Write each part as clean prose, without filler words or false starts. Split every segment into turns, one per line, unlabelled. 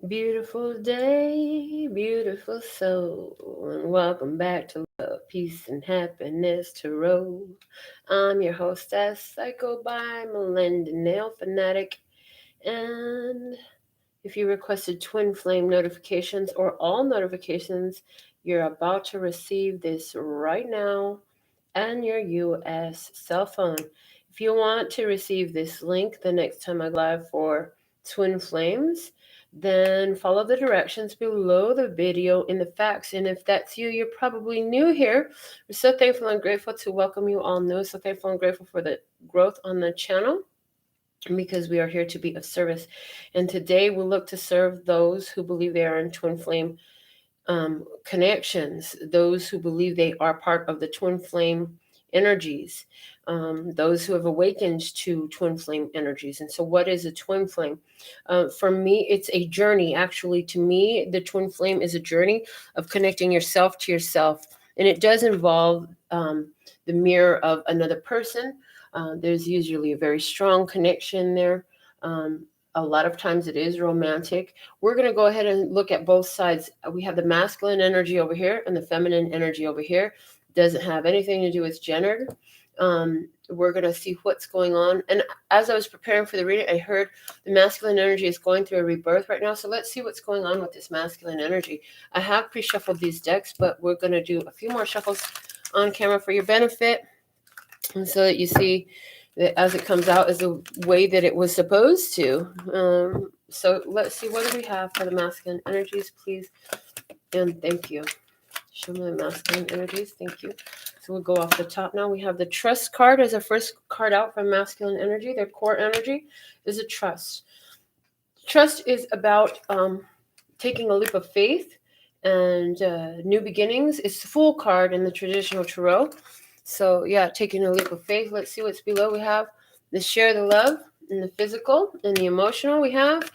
Beautiful day, beautiful soul, and welcome back to Love, Peace, and Happiness Tarot. I'm your hostess, Psycho by Melinda NailFanatic, and if you requested twin flame notifications or all notifications, you're about to receive this right now on your US cell phone. If you want to receive this link the next time I go live for twin flames, then follow the directions below the video in the facts. And if that's you, you're probably new here. We're so thankful and grateful to welcome you all new. So thankful and grateful for the growth on the channel, because we are here to be of service. And today we'll look to serve those who believe they are in twin flame connections, those who believe they are part of the twin flame energies, those who have awakened to twin flame energies. And so what is a twin flame? For me, it's a journey. Actually, to me, the twin flame is a journey of connecting yourself to yourself. And it does involve the mirror of another person. There's usually a very strong connection there. A lot of times it is romantic. We're going to go ahead and look at both sides. We have the masculine energy over here and the feminine energy over here. Doesn't have anything to do with gender. We're going to see what's going on. And as I was preparing for the reading, I heard the masculine energy is going through a rebirth right now. So let's see what's going on with this masculine energy. I have pre-shuffled these decks, but we're going to do a few more shuffles on camera for your benefit, and so that you see that as it comes out is the way that it was supposed to. So let's see, what do we have for the masculine energies, please? And thank you. Show me the masculine energies. Thank you. So we'll go off the top now. We have the trust card as our first card out from masculine energy. Their core energy is a trust. Trust is about taking a leap of faith and new beginnings. It's the Fool card in the traditional tarot. So yeah, taking a leap of faith. Let's see what's below. We have the share the love in the physical and the emotional. We have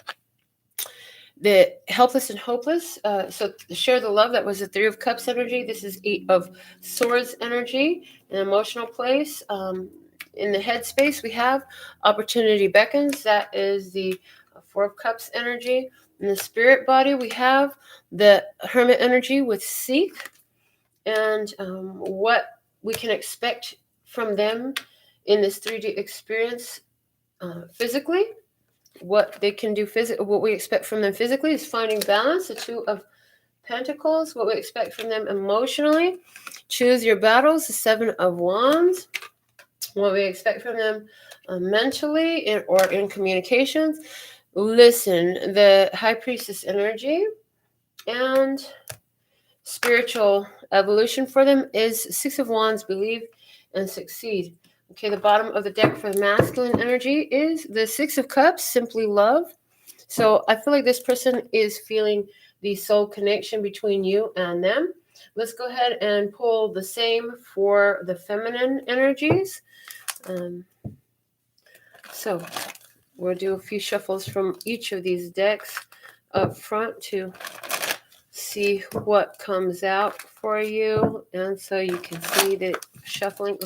the helpless and hopeless. So the share the love, that was the Three of Cups energy. This is Eight of Swords energy, an emotional place. In the headspace, we have opportunity beckons. That is the Four of Cups energy. In the spirit body, we have the Hermit energy with seek, and what we can expect from them in this 3D experience physically. What they can do what we expect from them physically is finding balance, the Two of Pentacles. What we expect from them emotionally, choose your battles, the Seven of Wands. What we expect from them mentally or in communications, listen, the High Priestess energy. And spiritual evolution for them is Six of Wands, believe and succeed. Okay, the bottom of the deck for the masculine energy is the Six of Cups, simply love. So I feel like this person is feeling the soul connection between you and them. Let's go ahead and pull the same for the feminine energies. So we'll do a few shuffles from each of these decks up front to see what comes out for you, and so you can see the shuffling.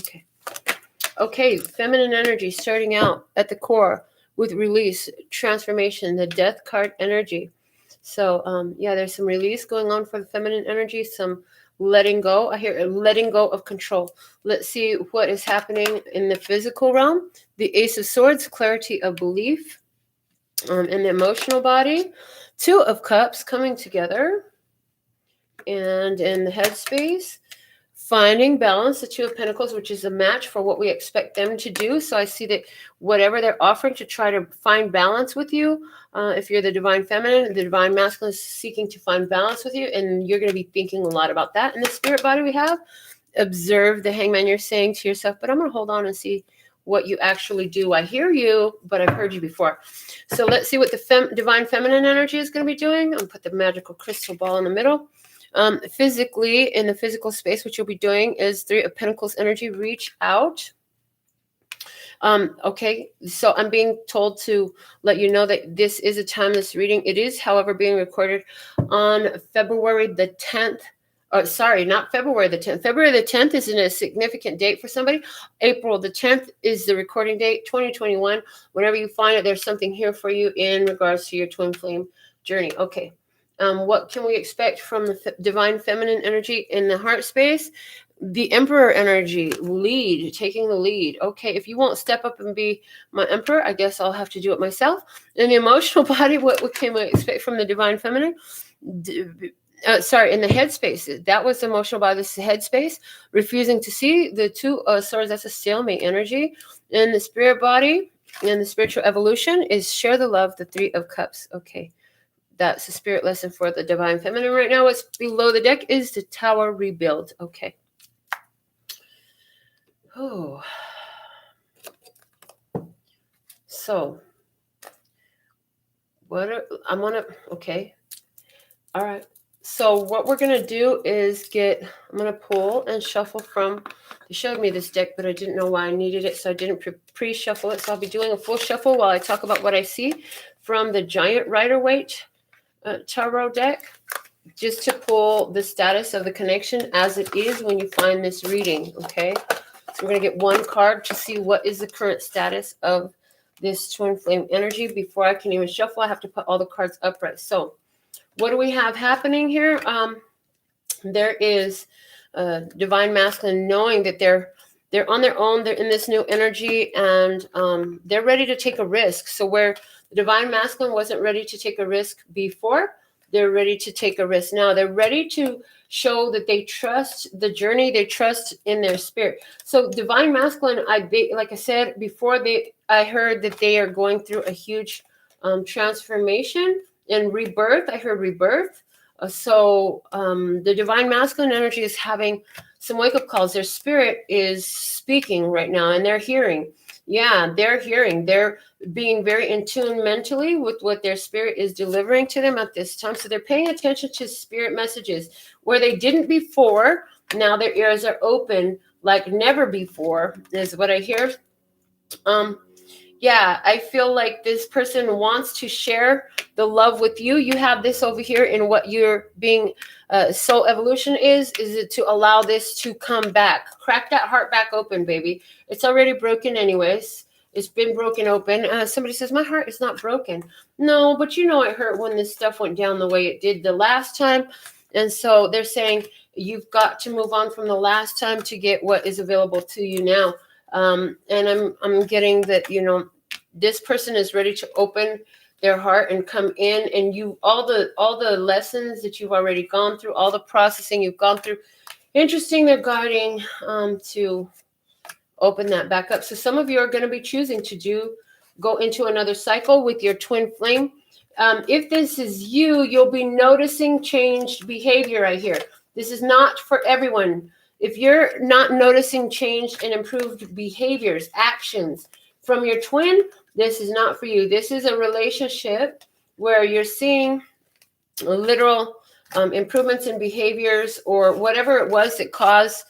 Okay, feminine energy starting out at the core with release, transformation, the Death card energy. So yeah, there's some release going on for the feminine energy, some letting go. I hear letting go of control. Let's see what is happening in the physical realm. The Ace of Swords, clarity of belief. In the emotional body, Two of Cups coming together. And in the headspace, finding balance, the Two of Pentacles, which is a match for what we expect them to do. So I see that whatever they're offering to try to find balance with you, if you're the divine feminine, the divine masculine is seeking to find balance with you, and you're going to be thinking a lot about that. In the spirit body, we have observe the Hangman. You're saying to yourself, but I'm going to hold on and see what you actually do. I hear you, but I've heard you before. So let's see what the divine feminine energy is going to be doing. I'll put the magical crystal ball in the middle. Physically, in the physical space, what you'll be doing is Three of Pentacles energy, reach out. Okay, so I'm being told to let you know that this is a timeless reading. It is, however, being recorded on February the 10th. Oh, sorry, not February the 10th. February the 10th is a significant date for somebody. April the 10th is the recording date, 2021. Whenever you find it, there's something here for you in regards to your twin flame journey. Okay. What can we expect from the divine feminine energy in the heart space? The emperor energy, lead, taking the lead. Okay, if you won't step up and be my emperor, I guess I'll have to do it myself. In the emotional body, what can we expect from the divine feminine? In the headspace, that was emotional body. This is headspace, refusing to see the two swords. That's a stalemate energy. In the spirit body, in the spiritual evolution, is share the love, the Three of Cups. Okay. That's the spirit lesson for the divine feminine right now. What's below the deck is the tower rebuild. Okay. Oh. So, okay. All right. So what we're going to do is I'm going to pull and shuffle from, they showed me this deck, but I didn't know why I needed it, so I didn't pre-shuffle it. So I'll be doing a full shuffle while I talk about what I see from the Giant Rider-Waite tarot deck, just to pull the status of the connection as it is when you find this reading. Okay, so we're going to get one card to see what is the current status of this twin flame energy. Before I can even shuffle, I have to put all the cards upright. So what do we have happening here? There is divine masculine knowing that they're on their own, they're in this new energy, and they're ready to take a risk. So where the divine masculine wasn't ready to take a risk before, they're ready to take a risk now. They're ready to show that they trust the journey, they trust in their spirit. So divine masculine, like I said before, I heard that they are going through a huge transformation and rebirth. I heard rebirth. The divine masculine energy is having some wake-up calls. Their spirit is speaking right now, and they're hearing. Yeah, they're hearing. They're being very in tune mentally with what their spirit is delivering to them at this time. So they're paying attention to spirit messages where they didn't before. Now their ears are open like never before, is what I hear. Yeah, I feel like this person wants to share the love with you. You have this over here in what you're being soul evolution is it to allow this to come back. Crack that heart back open, baby. It's already broken anyways. It's been broken open. Somebody says, my heart is not broken. No, but you know it hurt when this stuff went down the way it did the last time. And so they're saying you've got to move on from the last time to get what is available to you now. And I'm getting that, this person is ready to open their heart and come in, and all the lessons that you've already gone through, all the processing you've gone through. Interesting, they're guiding to open that back up. So some of you are going to be choosing to go into another cycle with your twin flame. If this is you, you'll be noticing changed behavior right here. This is not for everyone. If you're not noticing changed and improved behaviors, actions from your twin, this is not for you. This is a relationship where you're seeing literal improvements in behaviors or whatever it was that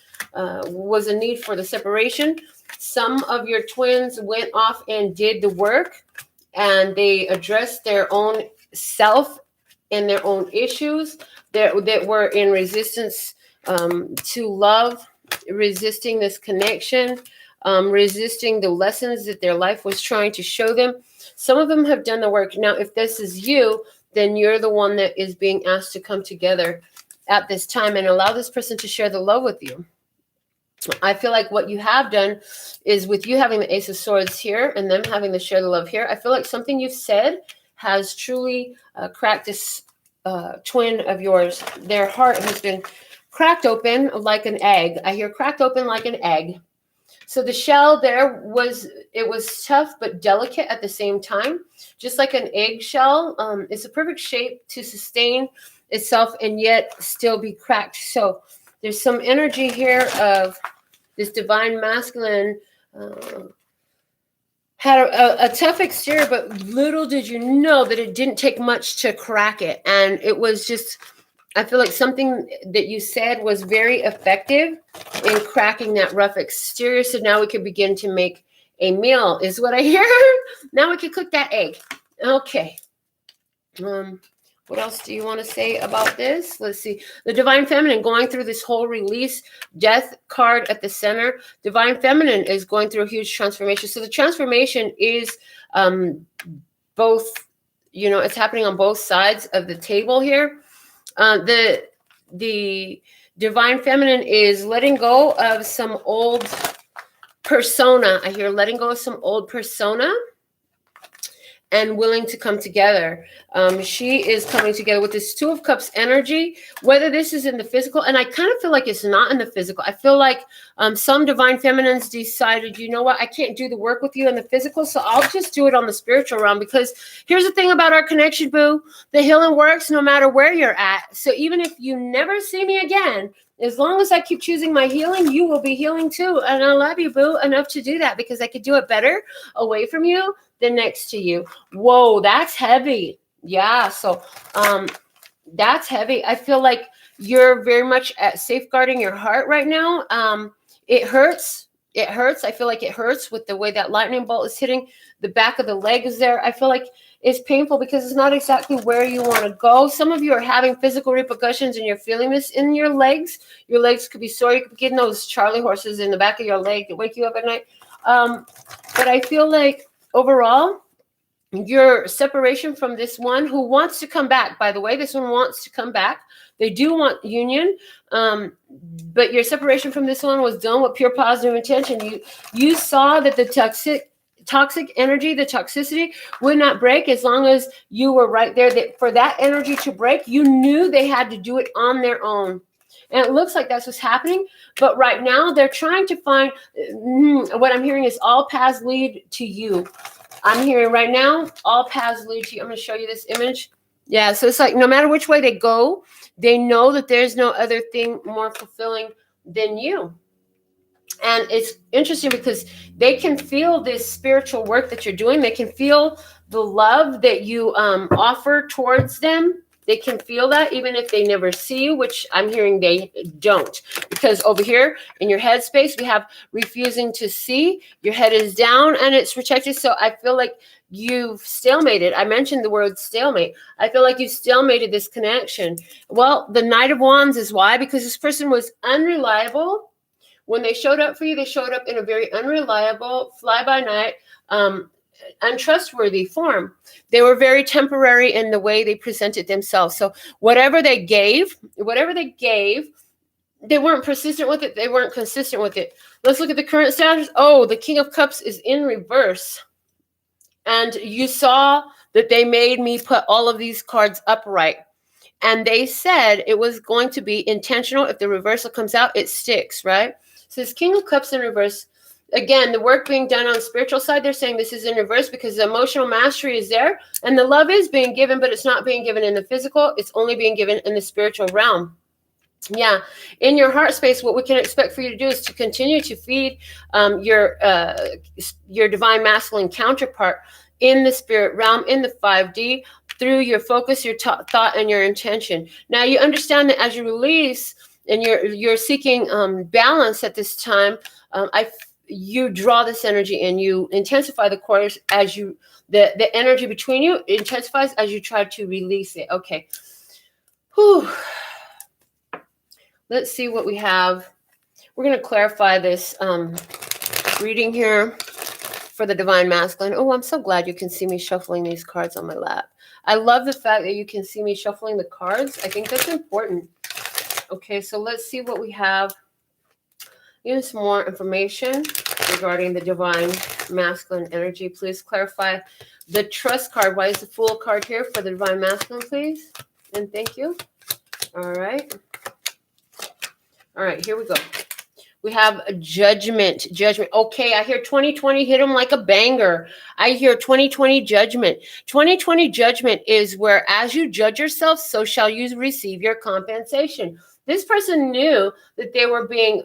was a need for the separation. Some of your twins went off and did the work, and they addressed their own self and their own issues that were in resistance to love, resisting this connection, resisting the lessons that their life was trying to show them. Some of them have done the work. Now, if this is you, then you're the one that is being asked to come together at this time and allow this person to share the love with you. I feel like what you have done is, with you having the Ace of Swords here and them having the share the love here, I feel like something you've said has truly cracked this twin of yours. Their heart has been cracked open like an egg. I hear cracked open like an egg. So the shell there was tough but delicate at the same time, just like an eggshell. It's a perfect shape to sustain itself and yet still be cracked. So there's some energy here of this divine masculine had a tough exterior, but little did you know that it didn't take much to crack it. And it was just, I feel like something that you said was very effective in cracking that rough exterior. So now we could begin to make a meal, is what I hear. Now we can cook that egg. Okay. What else do you want to say about this? Let's see. The Divine Feminine going through this whole release, death card at the center. Divine Feminine is going through a huge transformation. So the transformation is both It's happening on both sides of the table here. The divine feminine is letting go of some old persona. I hear letting go of some old persona and willing to come together. She is coming together with this Two of Cups energy, whether this is in the physical, and I kind of feel like it's not in the physical. I feel like some divine feminines decided, you know what, I can't do the work with you in the physical, so I'll just do it on the spiritual realm, because here's the thing about our connection, boo. The healing works no matter where you're at. So even if you never see me again, as long as I keep choosing my healing, you will be healing too. And I love you, boo, enough to do that, because I could do it better away from you than next to you. Whoa, that's heavy. Yeah, so that's heavy. I feel like you're very much at safeguarding your heart right now. It hurts. It hurts. I feel like it hurts with the way that lightning bolt is hitting the back of the legs there. I feel like it's painful because it's not exactly where you want to go. Some of you are having physical repercussions and you're feeling this in your legs. Your legs could be sore. You could be getting those Charlie horses in the back of your leg that wake you up at night. But I feel like overall, your separation from this one who wants to come back, by the way, this one wants to come back. They do want union, but your separation from this one was done with pure positive intention. You saw that the toxic energy, the toxicity would not break as long as you were right there. That for that energy to break, you knew they had to do it on their own. And it looks like that's what's happening. But right now, they're trying to find, what I'm hearing is all paths lead to you. I'm hearing right now, all paths lead to you. I'm going to show you this image. Yeah, so it's like no matter which way they go, they know that there's no other thing more fulfilling than you. And it's interesting because they can feel this spiritual work that you're doing. They can feel the love that you offer towards them. They can feel that even if they never see you, which I'm hearing they don't. Because over here in your headspace, we have refusing to see. Your head is down and it's protected. So I feel like you've stalemated. I mentioned the word stalemate. I feel like you stalemated this connection. Well, the Knight of Wands is why? Because this person was unreliable. When they showed up for you, they showed up in a very unreliable, fly-by-night, untrustworthy form. They were very temporary in the way they presented themselves. So whatever they gave, they weren't persistent with it. They weren't consistent with it. Let's look at the current status. Oh, the King of Cups is in reverse. And you saw that they made me put all of these cards upright. And they said it was going to be intentional. If the reversal comes out, it sticks, right? So this King of Cups in reverse. Again, the work being done on the spiritual side, they're saying this is in reverse because the emotional mastery is there and the love is being given, but it's not being given in the physical. It's only being given in the spiritual realm. Yeah. In your heart space, what we can expect for you to do is to continue to feed your divine masculine counterpart in the spirit realm, in the 5D, through your focus, your thought, and your intention. Now, you understand that as you release and you're seeking balance at this time, you draw this energy and you intensify the chorus as the energy between you intensifies as you try to release it. Okay. Whew. Let's see what we have. We're going to clarify this reading here for the divine masculine. Oh, I'm so glad you can see me shuffling these cards on my lap. I love the fact that you can see me shuffling the cards. I think that's important. Okay, so let's see what we have. Give some more information regarding the divine masculine energy. Please clarify the trust card. Why is the Fool card here for the divine masculine, please? And thank you. All right. All right, here we go. We have a judgment. Okay, I hear 2020 hit them like a banger. I hear 2020 judgment. 2020 judgment is where as you judge yourself, so shall you receive your compensation. This person knew that they were being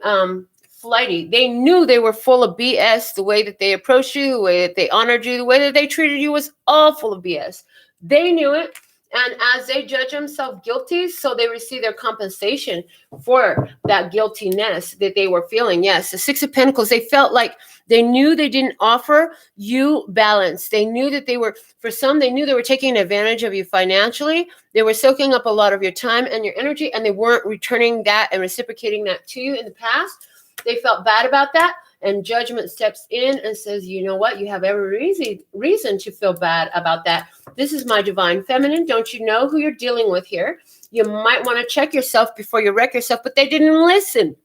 flighty. They knew they were full of BS. The way that they approached you, the way that they honored you, the way that they treated you was all full of BS. They knew it. And as they judge themselves guilty, so they receive their compensation for that guiltiness that they were feeling. Yes, the Six of Pentacles, they felt like they knew they didn't offer you balance. They knew that they were, for some, they knew they were taking advantage of you financially. They were soaking up a lot of your time and your energy, and they weren't returning that and reciprocating that to you in the past. They felt bad about that. And Judgment steps in and says, you know what? You have every reason to feel bad about that. This is my divine feminine. Don't you know who you're dealing with here? You might want to check yourself before you wreck yourself, but they didn't listen.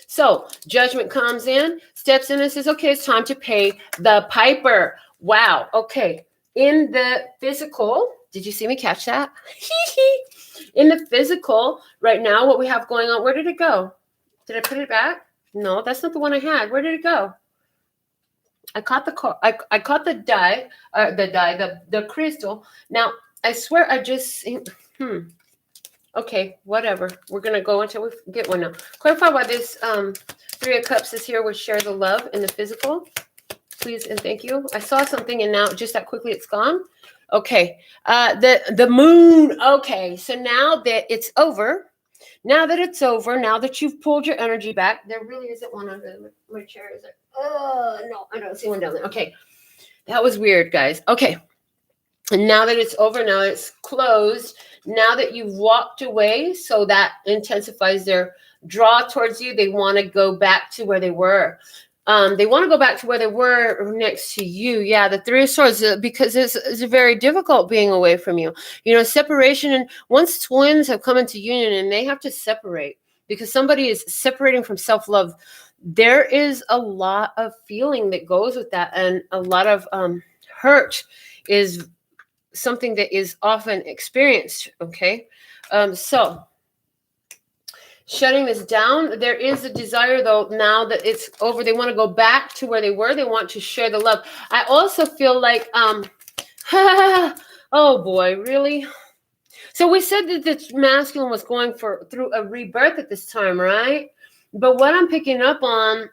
So Judgment comes in, steps in and says, okay, it's time to pay the piper. Wow. Okay. In the physical, did you see me catch that? In the physical, right now, what we have going on, where did it go? Did I put it back? No, that's not the one I had. Where did it go? I caught the crystal. Now, I swear I just, okay, whatever. We're going to go until we get one now. Clarify why this Three of Cups is here with share the love in the physical. Please and thank you. I saw something and now just that quickly it's gone. Okay. The moon. Okay. So now that it's over, now that you've pulled your energy back, there really isn't one under my chair, is it? Oh, no, I don't see one down there. Okay. That was weird, guys. Okay. And now that it's over, now it's closed, now that you've walked away, so that intensifies their draw towards you. They want to go back to where they were. They want to go back to where they were next to you. Yeah, the Three of Swords, because it's very difficult being away from you. You know, separation. And once twins have come into union and they have to separate because somebody is separating from self-love, there is a lot of feeling that goes with that. And a lot of hurt is something that is often experienced. Okay. So shutting this down, there is a desire though, now that it's over, they want to go back to where they were. They want to share the love. I also feel like, oh boy, really? So we said that the masculine was going through a rebirth at this time, right? But what I'm picking up on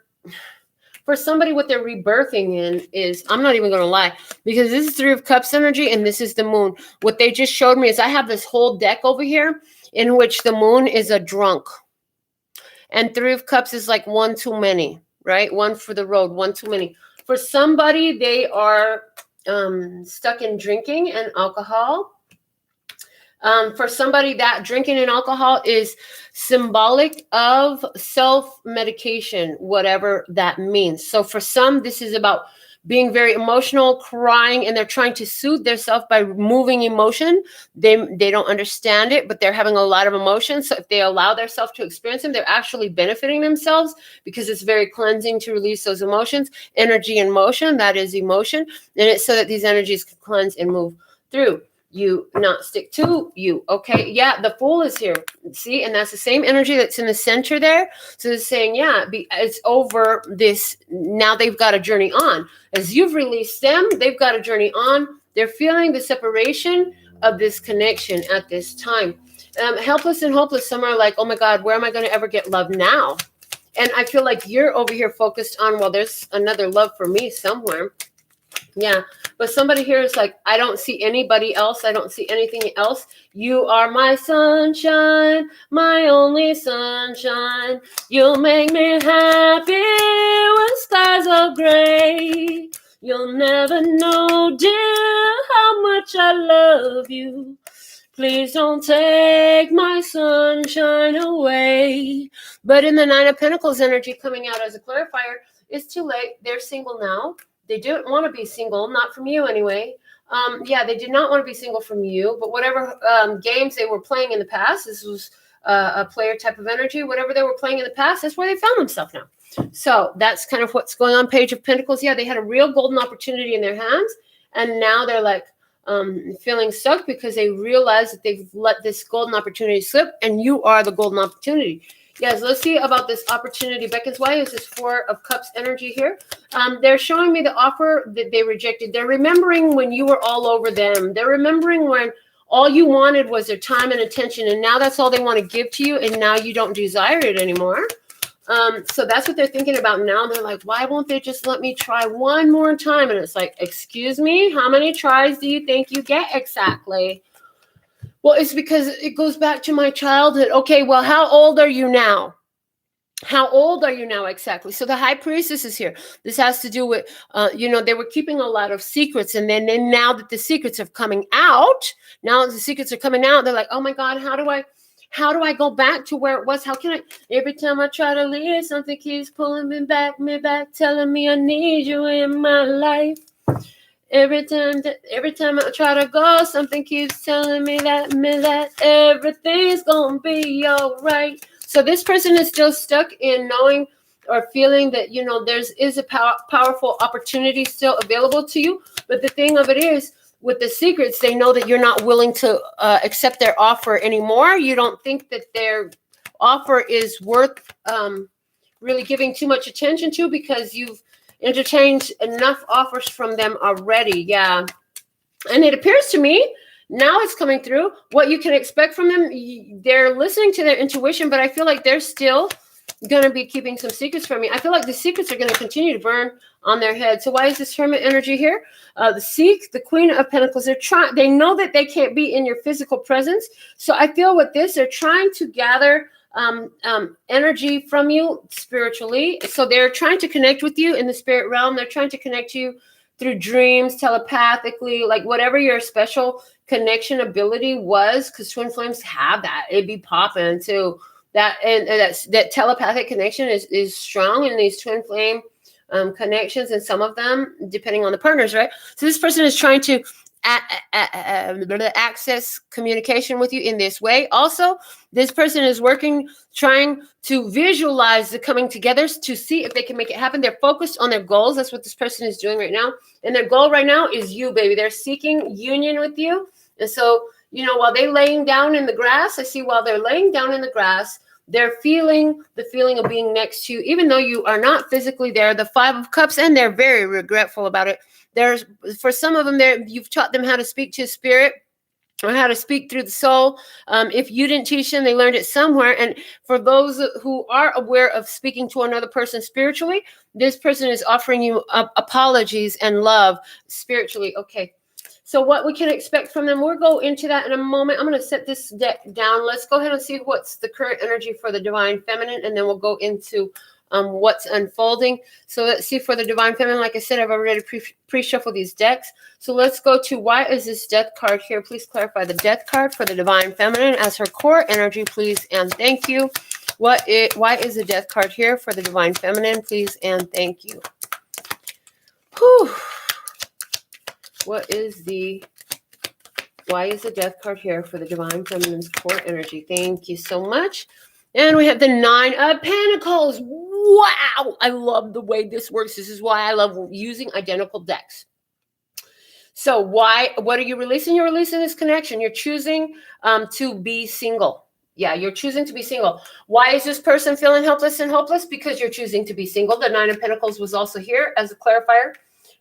for somebody, what they're rebirthing in is, I'm not even going to lie, because this is Three of Cups energy and this is the moon. What they just showed me is I have this whole deck over here in which the moon is a drunk. And Three of Cups is like one too many, right? One for the road, one too many. For somebody, they are stuck in drinking and alcohol. For somebody, that drinking and alcohol is symbolic of self-medication, whatever that means. So for some, this is about being very emotional, crying, and they're trying to soothe themselves by moving emotion. They don't understand it, but they're having a lot of emotions. So if they allow themselves to experience them, they're actually benefiting themselves because it's very cleansing to release those emotions. Energy and motion, that is emotion. And it's so that these energies can cleanse and move through you, not stick to you. Okay. Yeah. The Fool is here. See, and that's the same energy that's in the center there. So it's saying, yeah, it's over this. Now they've got a journey on. As you've released them, they've got a journey on. They're feeling the separation of this connection at this time. Helpless and hopeless. Some are like, oh my God, where am I going to ever get love now? And I feel like you're over here focused on, well, there's another love for me somewhere. Yeah. But somebody here is like, I don't see anybody else. I don't see anything else. You are my sunshine, my only sunshine. You'll make me happy when skies are gray. You'll never know, dear, how much I love you. Please don't take my sunshine away. But in the Nine of Pentacles energy coming out as a clarifier, it's too late. They're single now. They didn't want to be single, not from you anyway. Yeah, they did not want to be single from you, but whatever games they were playing in the past, this was a player type of energy, whatever they were playing in the past, that's where they found themselves now. So that's kind of what's going on. Page of Pentacles. Yeah, they had a real golden opportunity in their hands, and now they're like feeling stuck because they realize that they've let this golden opportunity slip, and you are the golden opportunity. Yes, let's see about this opportunity. Becca's why is this Four of Cups energy here? They're showing me the offer that they rejected. They're remembering when you were all over them. They're remembering when all you wanted was their time and attention, and now that's all they want to give to you, and now you don't desire it anymore. So that's what they're thinking about now. They're like, why won't they just let me try one more time? And it's like, excuse me, how many tries do you think you get exactly? Well, it's because it goes back to my childhood. Okay, well, how old are you now? How old are you now exactly? So the High Priestess is here. This has to do with, they were keeping a lot of secrets. And then now that the secrets are coming out, they're like, oh my God, how do I How do I go back to where it was? How can I, every time I try to leave, something keeps pulling me back, telling me I need you in my life. Every time I try to go, something keeps telling me that everything's gonna be all right. So this person is still stuck in knowing or feeling that, you know, is a powerful opportunity still available to you. But the thing of it is, with the secrets, they know that you're not willing to accept their offer anymore. You don't think that their offer is worth really giving too much attention to, because you've entertained enough offers from them already. Yeah. And it appears to me, now it's coming through, what you can expect from them. They're listening to their intuition, but I feel like they're still going to be keeping some secrets from me. I feel like the secrets are going to continue to burn on their head. So why is this Hermit energy here? The Queen of Pentacles, they know that they can't be in your physical presence. So I feel with this, they're trying to gather energy from you spiritually. So they're trying to connect with you in the spirit realm. They're trying to connect you through dreams, telepathically, like whatever your special connection ability was, because twin flames have that. It'd be popping too. That telepathic connection is strong in these twin flame connections, and some of them, depending on the partners, right? So this person is trying to access communication with you in this way. Also, this person is trying to visualize the coming together to see if they can make it happen. They're focused on their goals. That's what this person is doing right now. And their goal right now is you, baby. They're seeking union with you. And so, you know, while they're laying down in the grass, they're feeling the feeling of being next to you, even though you are not physically there. The Five of Cups, and they're very regretful about it. For some of them, you've taught them how to speak to spirit, or how to speak through the soul. If you didn't teach them, they learned it somewhere. And for those who are aware of speaking to another person spiritually, this person is offering you apologies and love spiritually. Okay. So what we can expect from them, we'll go into that in a moment. I'm going to set this deck down. Let's go ahead and see what's the current energy for the Divine Feminine, and then we'll go into what's unfolding. So let's see for the Divine Feminine. Like I said, I've already pre-shuffled these decks. So let's go to, why is this Death card here? Please clarify the Death card for the Divine Feminine as her core energy, please, and thank you. Why is the Death card here for the Divine Feminine, please, and thank you. Whew. Why is the Death card here for the Divine Feminine's core energy? Thank you so much. And we have the Nine of Pentacles. Wow. I love the way this works. This is why I love using identical decks. So what are you releasing? You're releasing this connection. You're choosing to be single. Yeah, you're choosing to be single. Why is this person feeling helpless and hopeless? Because you're choosing to be single. The Nine of Pentacles was also here as a clarifier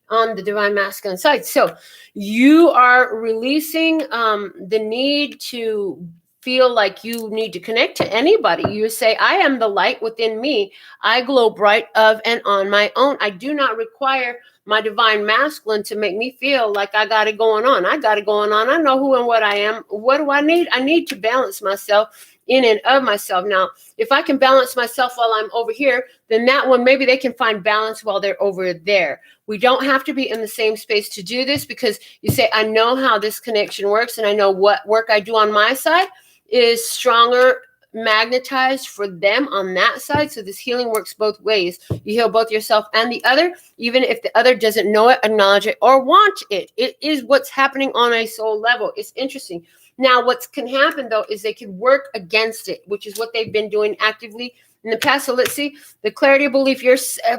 on the Divine Masculine side. So you are releasing the need to feel like you need to connect to anybody. You say, I am the light within me. I glow bright of and on my own. I do not require my Divine Masculine to make me feel like I got it going on. I got it going on. I know who and what I am. What do I need? I need to balance myself in and of myself. Now, if I can balance myself while I'm over here, then that one, maybe they can find balance while they're over there. We don't have to be in the same space to do this, because you say, I know how this connection works, and I know what work I do on my side is stronger magnetized for them on that side. So this healing works both ways. You heal both yourself and the other, even if the other doesn't know it, acknowledge it, or want it. It is what's happening on a soul level. It's interesting. Now, what can happen, though, is they could work against it, which is what they've been doing actively in the past. So let's see. The clarity of belief. You're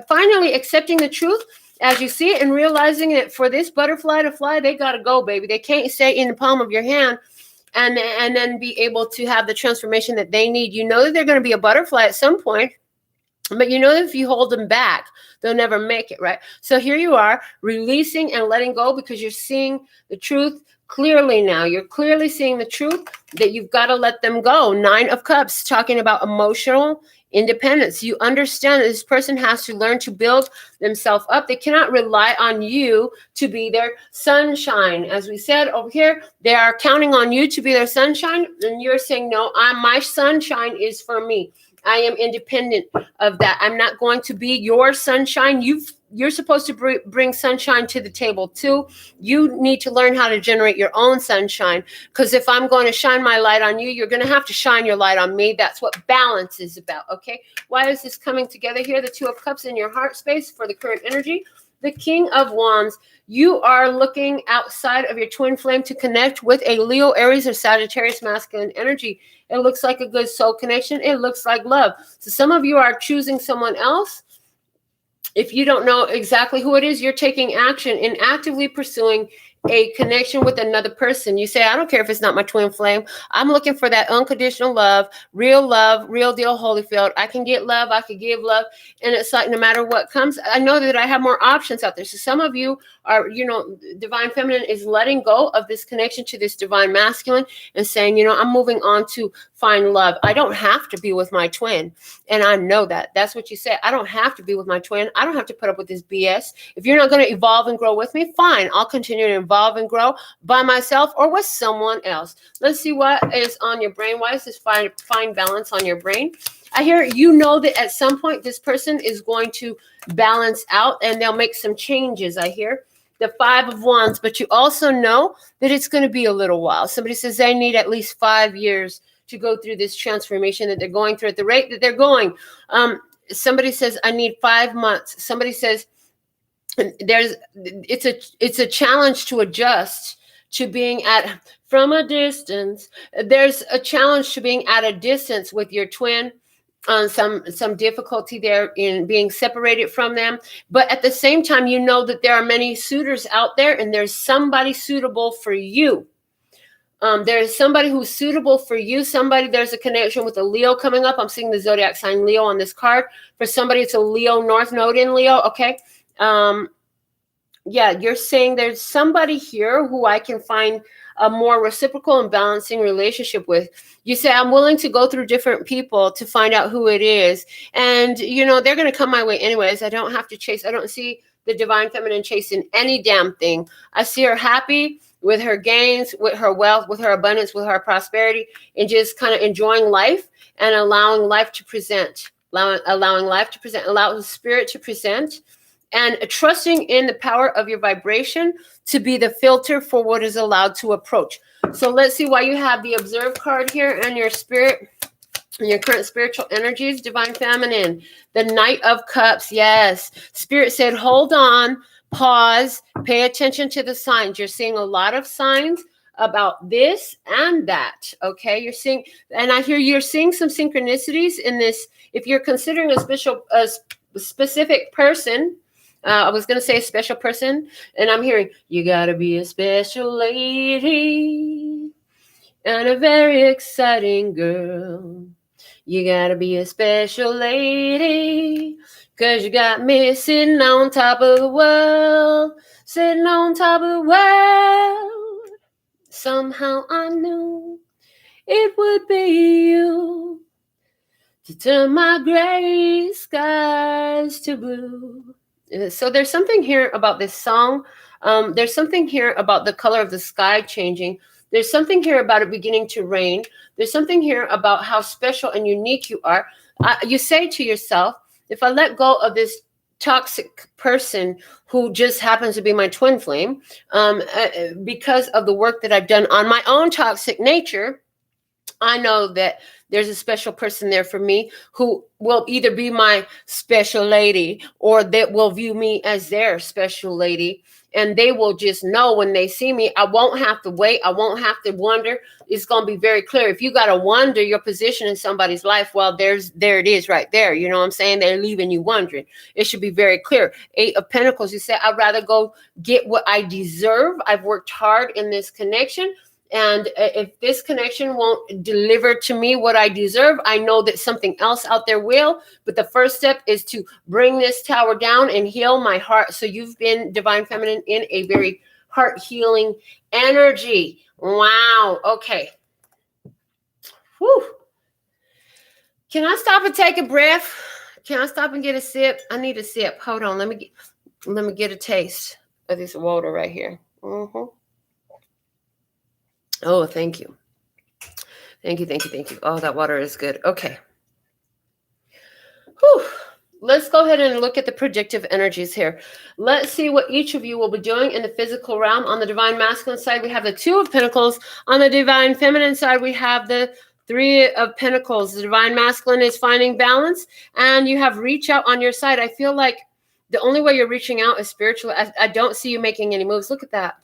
finally accepting the truth as you see it, and realizing that for this butterfly to fly, they got to go, baby. They can't stay in the palm of your hand and then be able to have the transformation that they need. You know that they're going to be a butterfly at some point, but you know that if you hold them back, they'll never make it, right? So here you are, releasing and letting go, because you're seeing the truth clearly now. You're clearly seeing the truth that you've got to let them go. Nine of Cups, talking about emotional independence. You understand that this person has to learn to build themselves up. They cannot rely on you to be their sunshine. As we said over here, they are counting on you to be their sunshine, and you're saying, no, my sunshine is for me. I am independent of that. I'm not going to be your sunshine. You're supposed to bring sunshine to the table too. You need to learn how to generate your own sunshine, because if I'm going to shine my light on you, you're going to have to shine your light on me. That's what balance is about, okay? Why is this coming together here? The Two of Cups in your heart space for the current energy. The King of Wands. You are looking outside of your twin flame to connect with a Leo, Aries, or Sagittarius masculine energy. It looks like a good soul connection. It looks like love. So some of you are choosing someone else. If you don't know exactly who it is, you're taking action in actively pursuing a connection with another person. You say, I don't care if it's not my twin flame. I'm looking for that unconditional love, real deal, Holyfield. I can get love. I can give love. And it's like, no matter what comes, I know that I have more options out there. So some of you are, divine feminine is letting go of this connection to this divine masculine and saying, I'm moving on to find love. I don't have to be with my twin. And I know that. That's what you say. I don't have to be with my twin. I don't have to put up with this BS. If you're not going to evolve and grow with me, fine. I'll continue to evolve and grow by myself or with someone else. Let's see what is on your brain. Why is this fine balance on your brain? I hear that at some point this person is going to balance out and they'll make some changes. I hear the Five of Wands, but you also know that it's going to be a little while. Somebody says they need at least 5 years to go through this transformation that they're going through at the rate that they're going. Somebody says, I need 5 months. Somebody says it's a challenge to adjust to being from a distance. There's a challenge to being at a distance with your twin. Some difficulty there in being separated from them. But at the same time, that there are many suitors out there and there's somebody suitable for you. There's somebody who's suitable for you. There's a connection with a Leo coming up. I'm seeing the zodiac sign Leo on this card. For somebody, it's a Leo North Node in Leo. Okay. You're saying there's somebody here who I can find a more reciprocal and balancing relationship with. You say, I'm willing to go through different people to find out who it is. And, they're going to come my way anyways. I don't have to chase. I don't see the divine feminine chasing any damn thing. I see her happy with her gains, with her wealth, with her abundance, with her prosperity, and just kind of enjoying life and allowing life to present, allowing the spirit to present, and trusting in the power of your vibration to be the filter for what is allowed to approach. So let's see why you have the Observe card here and your spirit and your current spiritual energies, divine feminine, the Knight of Cups. Yes. Spirit said, hold on, pause, pay attention to the signs. You're seeing a lot of signs about this and that. Okay. You're seeing, and I hear you're seeing some synchronicities in this. If you're considering a specific person, I was going to say a special person, and I'm hearing, you got to be a special lady and a very exciting girl. You got to be a special lady because you got me sitting on top of the world, sitting on top of the world. Somehow I knew it would be you to turn my gray skies to blue. So there's something here about this song. There's something here about the color of the sky changing. There's something here about it beginning to rain. There's something here about how special and unique you are. You say to yourself, if I let go of this toxic person who just happens to be my twin flame, because of the work that I've done on my own toxic nature, I know that there's a special person there for me who will either be my special lady or that will view me as their special lady. And they will just know when they see me, I won't have to wait. I won't have to wonder. It's going to be very clear. If you got to wonder your position in somebody's life, well, there it is right there. You know what I'm saying? They're leaving you wondering. It should be very clear. 8 of Pentacles, you say, I'd rather go get what I deserve. I've worked hard in this connection. And if this connection won't deliver to me what I deserve, I know that something else out there will. But the first step is to bring this tower down and heal my heart. So you've been, divine feminine, in a very heart healing energy. Wow. Okay. Whew. Can I stop and take a breath? Can I stop and get a sip? I need a sip. Hold on. Let me get a taste of this water right here. Mm-hmm. Oh, thank you. Thank you. Oh, that water is good. Okay. Whew. Let's go ahead and look at the predictive energies here. Let's see what each of you will be doing in the physical realm. On the divine masculine side, we have the Two of Pentacles. On the divine feminine side, we have the Three of Pentacles. The divine masculine is finding balance, and you have reach out on your side. I feel like the only way you're reaching out is spiritually. I don't see you making any moves. Look at that.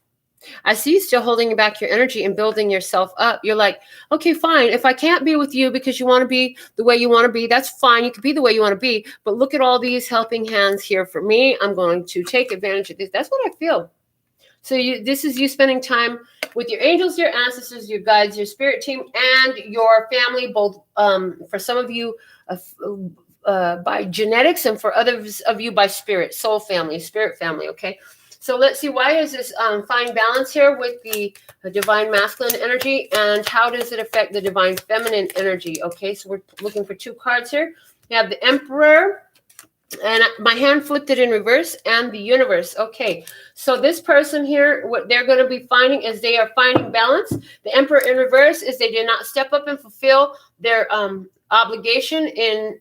I see you still holding back your energy and building yourself up. You're like, okay, fine. If I can't be with you because you want to be the way you want to be, that's fine. You can be the way you want to be. But look at all these helping hands here for me. I'm going to take advantage of this. That's what I feel. So this is you spending time with your angels, your ancestors, your guides, your spirit team, and your family, both for some of you by genetics and for others of you by spirit, soul family, spirit family, okay? So let's see, why is this fine balance here with the divine masculine energy, and how does it affect the divine feminine energy? Okay, so we're looking for two cards here. We have the Emperor, and my hand flipped it in reverse, and the Universe. Okay, so this person here, what they're going to be finding is they are finding balance. The Emperor in reverse is they did not step up and fulfill their obligation in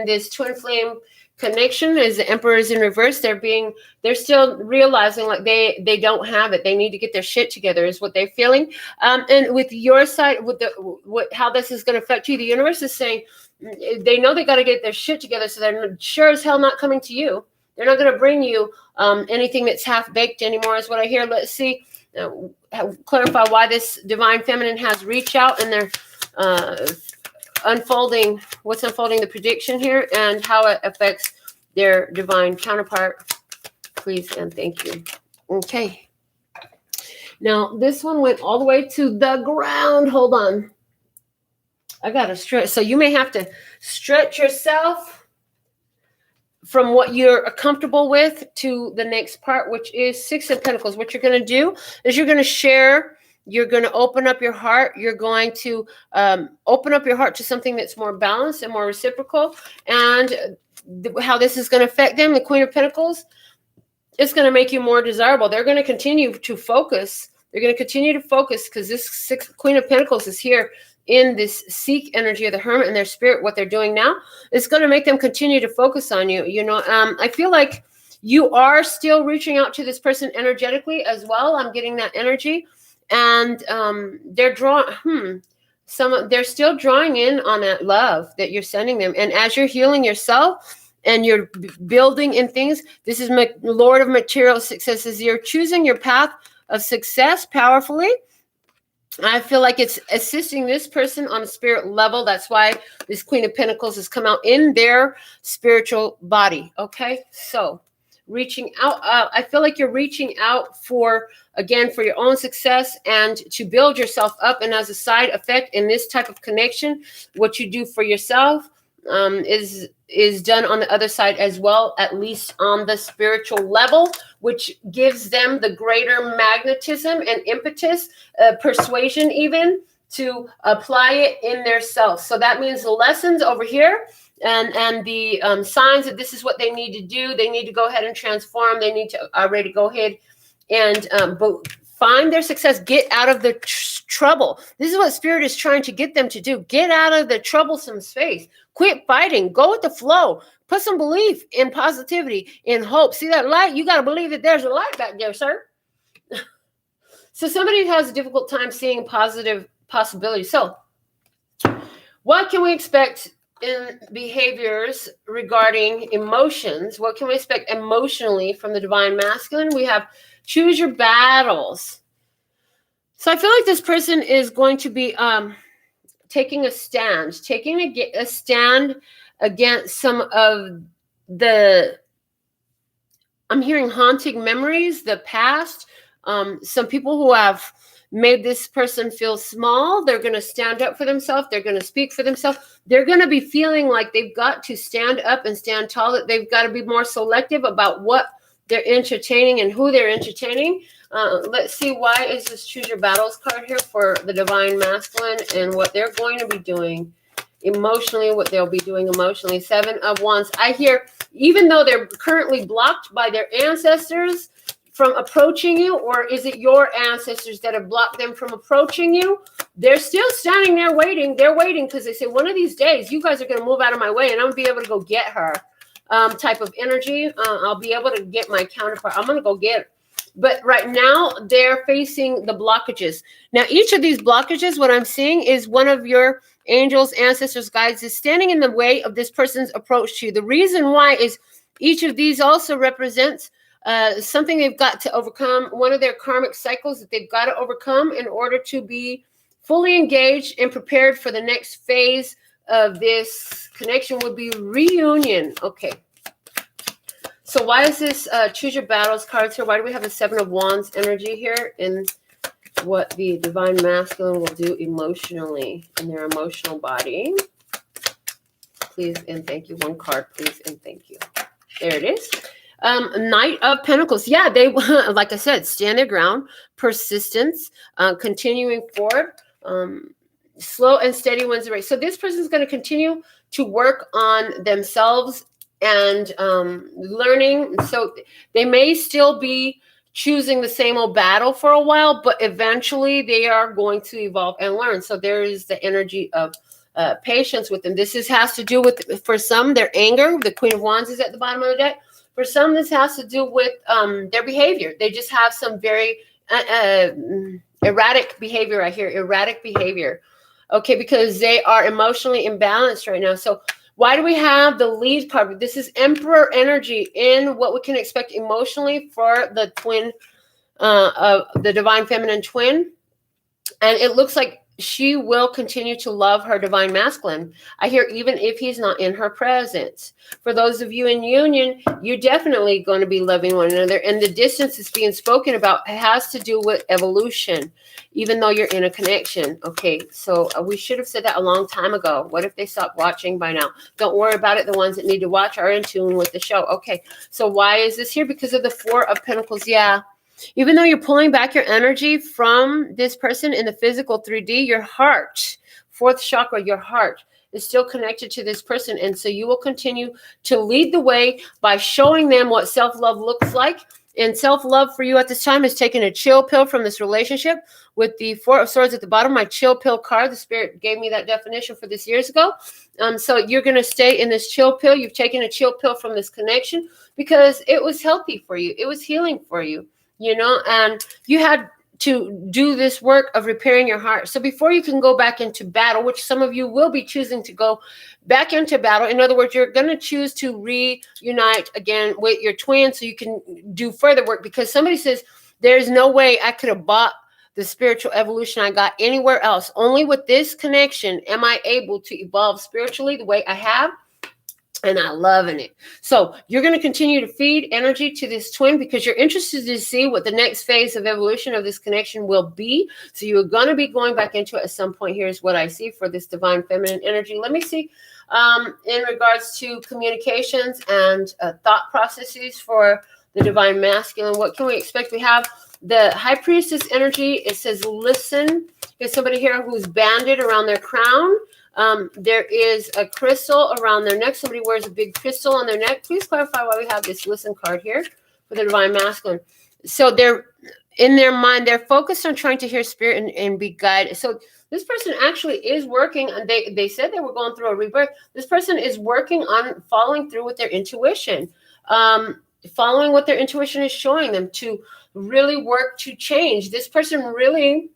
this twin flame connection. As the Emperor is in reverse, they're still realizing like they don't have it. They need to get their shit together is what they're feeling. And with your side, with how this is going to affect you, the Universe is saying they know they got to get their shit together, so they're sure as hell not coming to you. They're not going to bring you anything that's half baked anymore is what I hear. Let's see, clarify why this divine feminine has reach out, and they're what's unfolding the prediction here, and how it affects their divine counterpart, please and thank you. Okay, now this one went all the way to the ground. Hold on, I gotta stretch. So you may have to stretch yourself from what you're comfortable with to the next part, which is Six of Pentacles. What you're going to do is you're going to share. You're going to open up your heart. You're going to open up your heart to something that's more balanced and more reciprocal. And how this is going to affect them, the Queen of Pentacles, it's going to make you more desirable. They're going to continue to focus. They're going to continue to focus because this Queen of Pentacles is here in this seek energy of the Hermit and their spirit. What they're doing now is going to make them continue to focus on you. You know, I feel like you are still reaching out to this person energetically as well. I'm getting that energy. And they're they're still drawing in on that love that you're sending them. And as you're healing yourself and you're building in things, this is Lord of Material Successes. You're choosing your path of success powerfully. I feel like it's assisting this person on a spirit level. That's why this Queen of Pentacles has come out in their spiritual body. Okay, so reaching out. I feel like you're reaching out for your own success and to build yourself up. And as a side effect in this type of connection, what you do for yourself is done on the other side as well, at least on the spiritual level, which gives them the greater magnetism and impetus, persuasion even, to apply it in their self. So that means the lessons over here and the signs that this is what they need to do. They need to go ahead and transform. They need to already go ahead and find their success. Get out of the trouble. This is what Spirit is trying to get them to do. Get out of the troublesome space. Quit fighting. Go with the flow. Put some belief in positivity, in hope. See that light? You got to believe that there's a light back there, sir. So somebody has a difficult time seeing positive possibilities. So what can we expect in behaviors regarding emotions? What can we expect emotionally from the divine masculine? We have choose your battles. So I feel like this person is going to be taking a stand against some of the, I'm hearing haunting memories, the past. Some people who have made this person feel small, they're going to stand up for themselves. They're going to speak for themselves. They're going to be feeling like they've got to stand up and stand tall, that they've got to be more selective about what they're entertaining and who they're entertaining. Let's see, why is this Choose Your Battles card here for the divine masculine and what they're going to be doing emotionally, what they'll be doing emotionally. 7 of Wands. I hear, even though they're currently blocked by their ancestors, from approaching you, or is it your ancestors that have blocked them from approaching you? They're still standing there waiting. They're waiting because they say, one of these days, you guys are going to move out of my way and I'm going to be able to go get her, type of energy. I'll be able to get my counterpart. I'm going to go get her. But right now, they're facing the blockages. Now, each of these blockages, what I'm seeing is one of your angels, ancestors, guides is standing in the way of this person's approach to you. The reason why is each of these also represents something they've got to overcome, one of their karmic cycles that they've got to overcome in order to be fully engaged and prepared for the next phase of this connection, would be reunion. Okay. So why is this choose your battles cards here? Why do we have the 7 of Wands energy here? And what the divine masculine will do emotionally in their emotional body. Please and thank you. One card, please and thank you. There it is. Knight of Pentacles. Yeah, they, like I said, stand their ground, persistence, continuing forward, slow and steady wins the race. So this person is going to continue to work on themselves and learning. So they may still be choosing the same old battle for a while, but eventually they are going to evolve and learn. So there is the energy of patience with them. This has to do with, for some, their anger. The Queen of Wands is at the bottom of the deck. For some, this has to do with their behavior. They just have some very erratic behavior right here. Erratic behavior. Okay, because they are emotionally imbalanced right now. So why do we have the lead card? This is Emperor energy in what we can expect emotionally for the twin, of the divine feminine twin. And it looks like she will continue to love her divine masculine. I hear even if he's not in her presence. For those of you in union, you're definitely going to be loving one another. And the distance that's being spoken about has to do with evolution, even though you're in a connection. Okay, so we should have said that a long time ago. What if they stopped watching by now? Don't worry about it. The ones that need to watch are in tune with the show. Okay, so why is this here? Because of the 4 of Pentacles. Yeah. Even though you're pulling back your energy from this person in the physical 3D, your heart, 4th chakra, your heart is still connected to this person. And so you will continue to lead the way by showing them what self-love looks like. And self-love for you at this time is taking a chill pill from this relationship with the 4 of Swords at the bottom. My chill pill card, the Spirit gave me that definition for this years ago. So you're going to stay in this chill pill. You've taken a chill pill from this connection because it was healthy for you. It was healing for you. You know, and you had to do this work of repairing your heart. So before you can go back into battle, which some of you will be choosing to go back into battle. In other words, you're going to choose to reunite again with your twin so you can do further work, because somebody says, there's no way I could have bought the spiritual evolution I got anywhere else. Only with this connection am I able to evolve spiritually the way I have. And I'm loving it. So you're going to continue to feed energy to this twin because you're interested to see what the next phase of evolution of this connection will be. So you're going to be going back into it at some point. Here's what I see for this divine feminine energy. Let me see in regards to communications and thought processes for the divine masculine. What can we expect? We have the High Priestess energy. It says, listen. There's somebody here who's banded around their crown. There is a crystal around their neck. Somebody wears a big crystal on their neck. Please clarify why we have this listen card here for the divine masculine. So they're in their mind, they're focused on trying to hear spirit and be guided. So this person actually is working on, they said they were going through a rebirth. This person is working on following through with their intuition, following what their intuition is showing them to really work to change. This person really,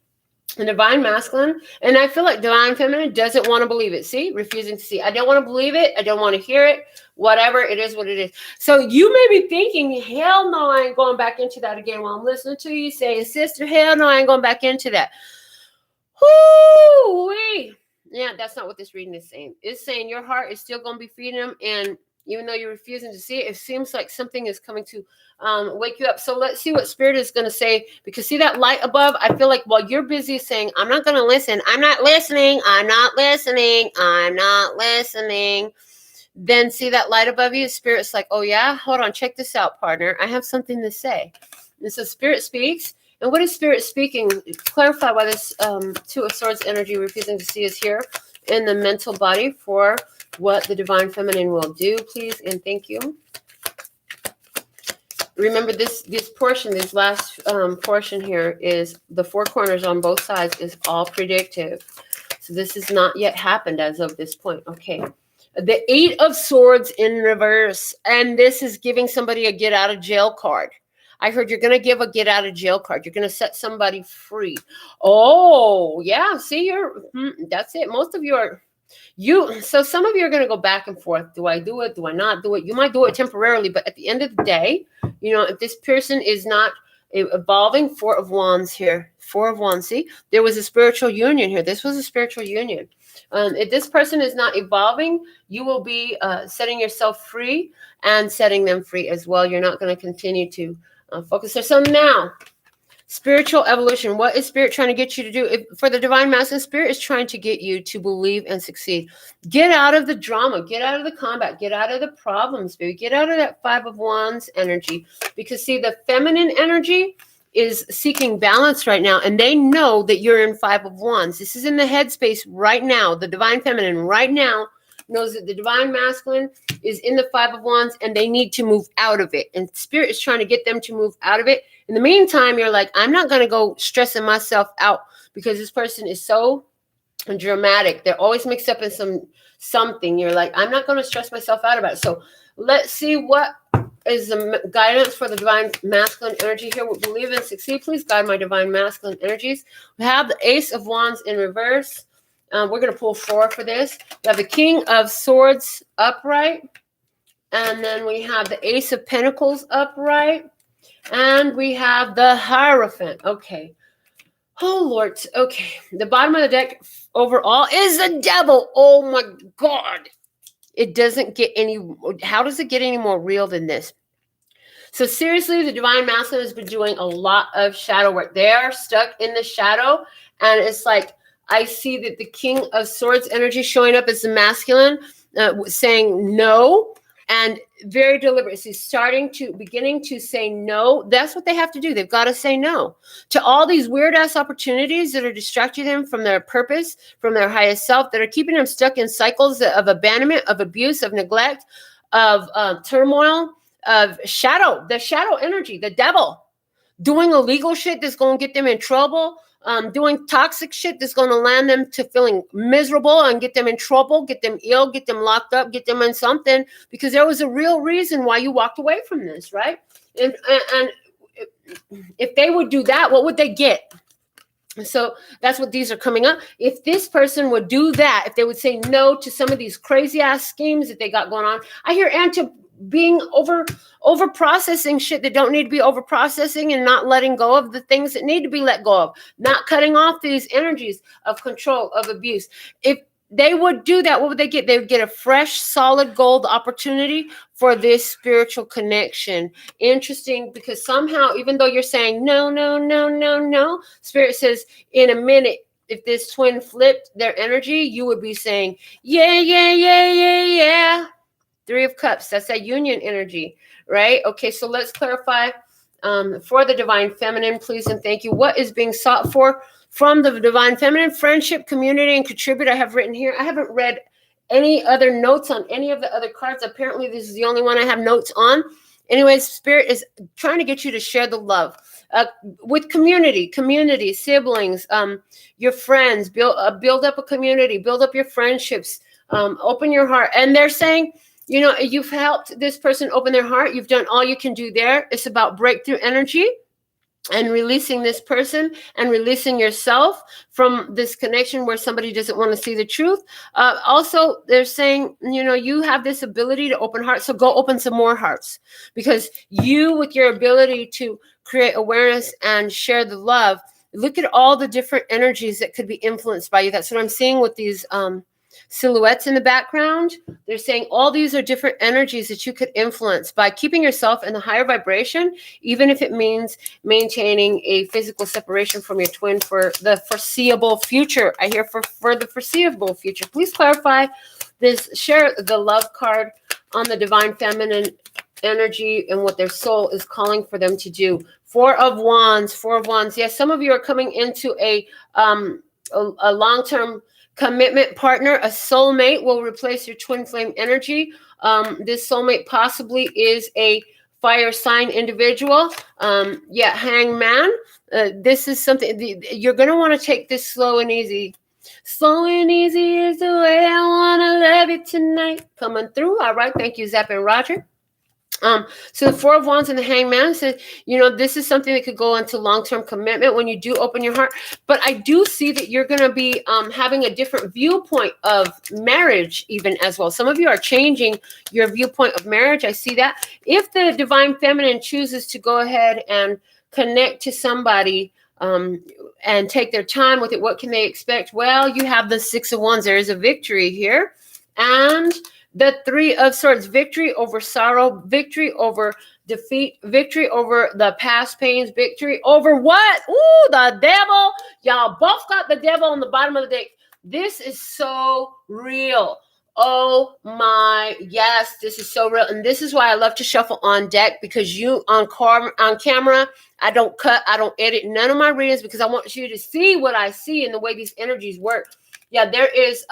the divine masculine, and I feel like divine feminine doesn't want to believe it. See, refusing to see. I don't want to believe it. I don't want to hear it. Whatever it is, what it is. So you may be thinking, hell no, I ain't going back into that again. While I'm listening to you saying, sister, hell no, I ain't going back into that. Whoo-wee. Yeah, that's not what this reading is saying. It's saying your heart is still going to be feeding them, and even though you're refusing to see it, it seems like something is coming to wake you up. So let's see what spirit is going to say, because see that light above? I feel like while you're busy saying, I'm not going to listen, I'm not listening, I'm not listening, I'm not listening, then see that light above you? Spirit's like, oh yeah? Hold on, check this out, partner. I have something to say. And so spirit speaks. And what is spirit speaking? Clarify why this 2 of Swords energy refusing to see is here in the mental body for what the divine feminine will do, please, and thank you. Remember this portion, this last portion here is the four corners on both sides is all predictive. So this has not yet happened as of this point. Okay. The 8 of Swords in reverse. And this is giving somebody a get out of jail card. I heard you're going to give a get out of jail card. You're going to set somebody free. Oh, yeah. See, that's it. Most of you are, so some of you are going to go back and forth. Do I do it? Do I not do it? You might do it temporarily, but at the end of the day, if this person is not evolving, 4 of Wands here, 4 of Wands, see, there was a spiritual union here. This was a spiritual union. If this person is not evolving, you will be setting yourself free and setting them free as well. You're not going to continue to focus there. So now, spiritual evolution. What is Spirit trying to get you to do? For the Divine Masculine, Spirit is trying to get you to believe and succeed. Get out of the drama. Get out of the combat. Get out of the problems, baby. Get out of that 5 of Wands energy. Because, see, the feminine energy is seeking balance right now. And they know that you're in 5 of Wands. This is in the headspace right now. The Divine Feminine right now knows that the Divine Masculine is in the 5 of Wands and they need to move out of it. And Spirit is trying to get them to move out of it. In the meantime, you're like, I'm not going to go stressing myself out because this person is so dramatic. They're always mixed up in something. You're like, I'm not going to stress myself out about it. So let's see what is the guidance for the Divine Masculine energy here. We believe and succeed. Please guide my Divine Masculine energies. We have the Ace of Wands in reverse. We're going to pull 4 for this. We have the King of Swords upright. And then we have the Ace of Pentacles upright. And we have the Hierophant. Okay. Oh, Lord. Okay. The bottom of the deck overall is the Devil. Oh, my God. It doesn't get any... How does it get any more real than this? So, seriously, the Divine Masculine has been doing a lot of shadow work. They are stuck in the shadow. And it's like, I see that the King of Swords energy showing up as the masculine, saying no. And very deliberate. So he's beginning to say no. That's what they have to do. They've got to say no to all these weird ass opportunities that are distracting them from their purpose, from their highest self, that are keeping them stuck in cycles of abandonment, of abuse, of neglect, of turmoil, of shadow, the shadow energy, the devil doing illegal shit that's going to get them in trouble. Doing toxic shit that's going to land them to feeling miserable and get them in trouble, get them ill, get them locked up, get them in something, because there was a real reason why you walked away from this, right? And if they would do that, what would they get? So that's what these are coming up. If this person would do that, if they would say no to some of these crazy ass schemes that they got going on, I hear being over processing shit that don't need to be over processing, and not letting go of the things that need to be let go of, not cutting off these energies of control, of abuse. If they would do that, what would they get? They would get a fresh, solid gold opportunity for this spiritual connection. Interesting, because somehow, even though you're saying no, no, no, no, no, Spirit says in a minute, if this twin flipped their energy, you would be saying, yeah, yeah, yeah, yeah, yeah. 3 of Cups, that's that union energy, right? Okay, so let's clarify for the Divine Feminine, please and thank you. What is being sought for from the Divine Feminine? Friendship, community, and contribute. I have written here. I haven't read any other notes on any of the other cards. Apparently, this is the only one I have notes on. Anyways, Spirit is trying to get you to share the love with community, siblings, your friends. Build up a community, build up your friendships, open your heart. And they're saying, you've helped this person open their heart. You've done all you can do there. It's about breakthrough energy and releasing this person and releasing yourself from this connection where somebody doesn't want to see the truth. Also, they're saying, you have this ability to open hearts. So go open some more hearts, because you, with your ability to create awareness and share the love, look at all the different energies that could be influenced by you. That's what I'm seeing with these silhouettes in the background. They're saying all these are different energies that you could influence by keeping yourself in the higher vibration, even if it means maintaining a physical separation from your twin for the foreseeable future. I hear for the foreseeable future. Please clarify this. Share the love card on the Divine Feminine energy and what their soul is calling for them to do. 4 of Wands. Yes, some of you are coming into a long-term commitment partner. A soulmate will replace your twin flame energy. This soulmate possibly is a fire sign individual. Yeah, hangman. This is something you're going to want to take this slow and easy. Slow and easy is the way I want to love it tonight. Coming through. All right. Thank you, Zap and Roger. So the Four of Wands and the Hangman says, you know, this is something that could go into long-term commitment when you do open your heart. But I do see that you're going to be having a different viewpoint of marriage even as well. Some of you are changing your viewpoint of marriage. I see that. If the Divine Feminine chooses to go ahead and connect to somebody and take their time with it, what can they expect? Well, you have the Six of Wands. There is a victory here. And the Three of Swords, victory over sorrow, victory over defeat, victory over the past pains, victory over what? Ooh, the devil. Y'all both got the devil on the bottom of the deck. This is so real. Oh my, yes, this is so real. And this is why I love to shuffle on deck, because you on camera, I don't cut, I don't edit none of my readings, because I want you to see what I see and the way these energies work. Yeah, there is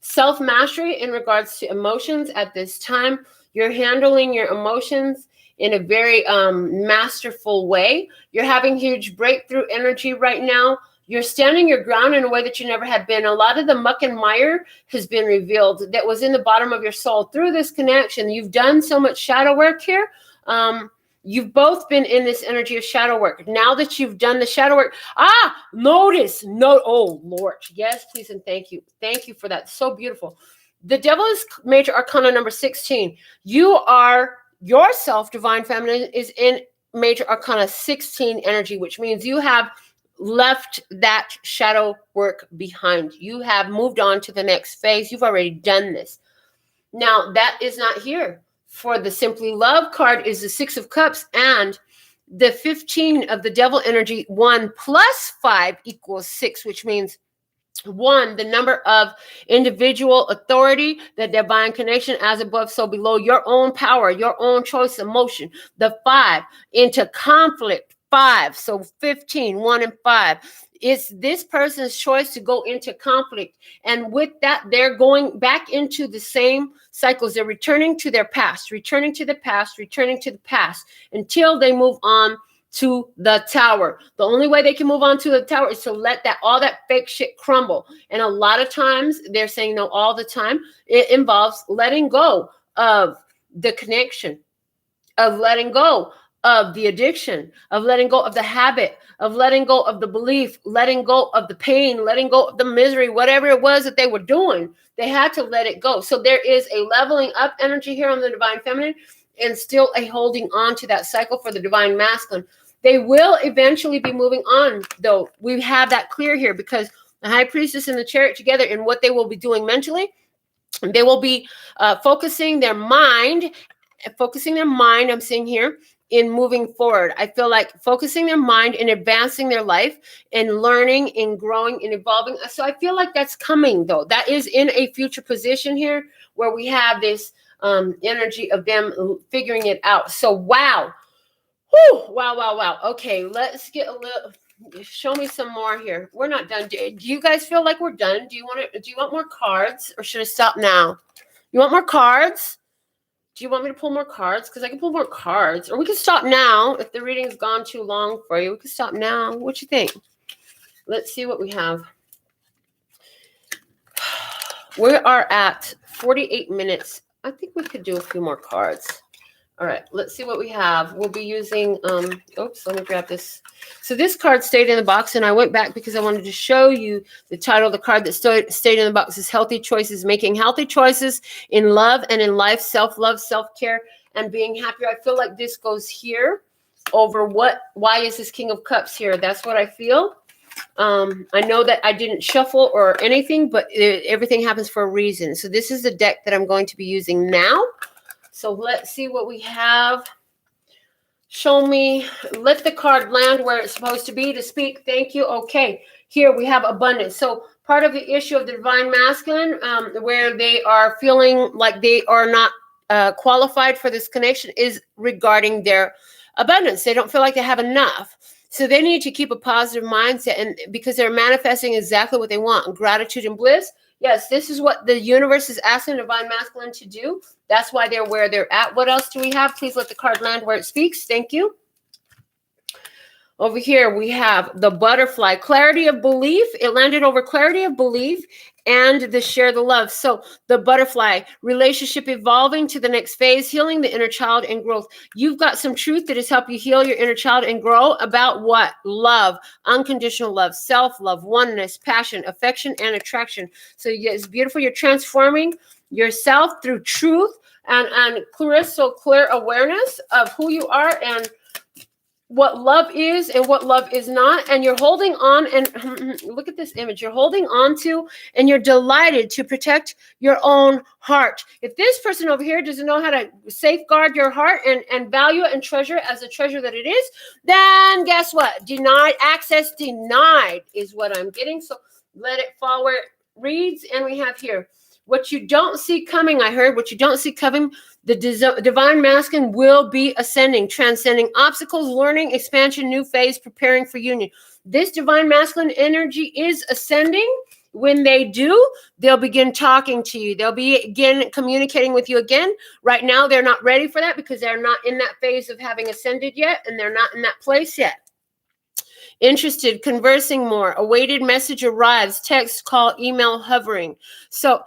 self-mastery in regards to emotions at this time. You're handling your emotions in a very masterful way. You're having huge breakthrough energy right now. You're standing your ground in a way that you never had been. A lot of the muck and mire has been revealed that was in the bottom of your soul through this connection. You've done so much shadow work here. You've both been in this energy of shadow work. Now that you've done the shadow work, oh Lord, yes, please and thank you. Thank you for that. So beautiful. The Devil is major arcana number 16. You are yourself, Divine Feminine, is in major arcana 16 energy, which means you have left that shadow work behind. You have moved on to the next phase. You've already done this. Now, that is not here. For the Simply Love card is the Six of Cups, and the 15 of the Devil energy, 1 plus 5 equals 6, which means 1, the number of individual authority, the divine connection, as above, so below, your own power, your own choice, emotion. The 5 into conflict, 5. So 15, 1 and 5. It's this person's choice to go into conflict. And with that, they're going back into the same cycles. They're returning to their past, returning to the past, returning to the past until they move on to the Tower. The only way they can move on to the Tower is to let all that fake shit crumble. And a lot of times, they're saying no all the time, it involves letting go of the connection, of letting go of the addiction, of letting go of the habit, of letting go of the belief, letting go of the pain, letting go of the misery, whatever it was that they were doing, they had to let it go. So there is a leveling up energy here on the Divine Feminine, and still a holding on to that cycle for the Divine Masculine. They will eventually be moving on, though. We have that clear here, because the High Priestess and the Chariot together, and what they will be doing mentally, they will be focusing their mind, I'm seeing here, in moving forward. I feel like focusing their mind in advancing their life and learning and growing and evolving. So I feel like that's coming, though. That is in a future position here where we have this energy of them figuring it out. So wow. Whew, wow. Okay, let's get a little, show me some more here. We're not done. Do you guys feel like we're done? Do you want more cards, or should I stop now? You want more cards? Do you want me to pull more cards? Because I can pull more cards. Or we can stop now. If the reading's gone too long for you, we can stop now. What you think? Let's see what we have. We are at 48 minutes. I think we could do a few more cards. All right, let's see what we have. We'll be using, oops, let me grab this. So this card stayed in the box, and I went back because I wanted to show you the title of the card that stayed in the box is Healthy Choices, Making Healthy Choices in Love and in Life, Self-Love, Self-Care, and Being Happier. I feel like this goes here over why is this King of Cups here? That's what I feel. I know that I didn't shuffle or anything, but everything happens for a reason. So this is the deck that I'm going to be using now. So let's see what we have. Show me. Let the card land where it's supposed to be to speak. Thank you. Okay. Here we have abundance. So part of the issue of the Divine Masculine, where they are feeling like they are not qualified for this connection, is regarding their abundance. They don't feel like they have enough. So they need to keep a positive mindset, and because they're manifesting exactly what they want, gratitude and bliss. Yes, this is what the universe is asking Divine Masculine to do. That's why they're where they're at. What else do we have? Please let the card land where it speaks. Thank you. Over here, we have the butterfly, clarity of belief. It landed over clarity of belief and the share the love. So the butterfly, relationship evolving to the next phase, healing the inner child and growth. You've got some truth that has helped you heal your inner child and grow about what? Love, unconditional love, self-love, oneness, passion, affection, and attraction. So it's beautiful. You're transforming yourself through truth and crystal clear awareness of who you are and what love is and what love is not. And you're holding on, and look at this image, you're holding on to, and you're delighted to protect your own heart. If this person over here doesn't know how to safeguard your heart and value it and treasure it as a treasure that it is, then guess what? Denied access, denied is what I'm getting. So let it fall where it reads. And we have here, what you don't see coming, I heard, what you don't see coming, the Divine Masculine will be ascending, transcending obstacles, learning, expansion, new phase, preparing for union. This Divine Masculine energy is ascending. When they do, they'll begin talking to you. They'll begin communicating with you again. Right now, they're not ready for that because they're not in that phase of having ascended yet, and they're not in that place yet. Interested, conversing more, awaited message arrives, text, call, email, hovering. So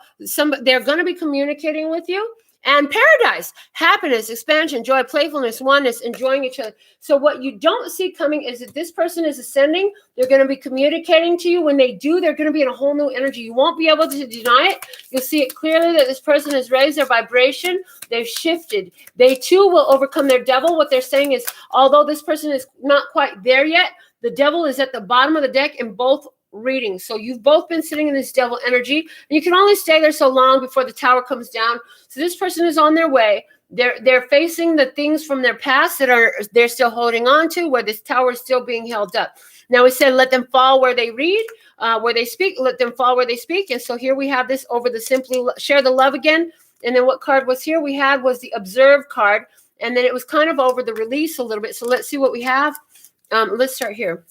they're going to be communicating with you. And paradise, happiness, expansion, joy, playfulness, oneness, enjoying each other. So what you don't see coming is that this person is ascending. They're going to be communicating to you. When they do, they're going to be in a whole new energy. You won't be able to deny it. You'll see it clearly that this person has raised their vibration. They've shifted. They too will overcome their devil. What they're saying is, although this person is not quite there yet, the devil is at the bottom of the deck in both readings. So you've both been sitting in this devil energy, and you can only stay there so long before the tower comes down. So this person is on their way. They're facing the things from their past that they're still holding on to, where this tower is still being held up. Now we said, let them fall where they read, where they speak, let them fall where they speak. And so here we have this over the simply share the love again. And then what card was here? We had was the observe card. And then it was kind of over the release a little bit. So let's see what we have. Let's start here.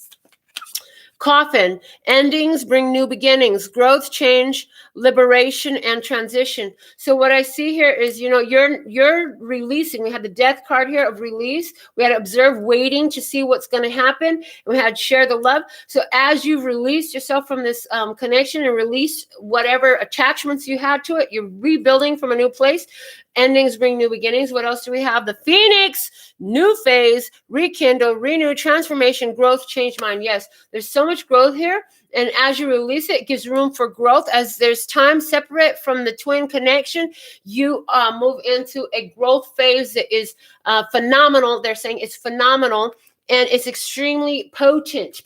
Coffin, endings bring new beginnings, growth, change, liberation, and transition. So what I see here is, you're releasing. We had the death card here of release. We had observe, waiting to see what's going to happen. And we had share the love. So as you've released yourself from this connection and released whatever attachments you had to it, you're rebuilding from a new place. Endings bring new beginnings. What else do we have? The Phoenix, new phase, rekindle, renew, transformation, growth, change mind. Yes, there's so much growth here. And as you release it, it gives room for growth. As there's time separate from the twin connection, you move into a growth phase that is phenomenal. They're saying it's phenomenal. And it's extremely potent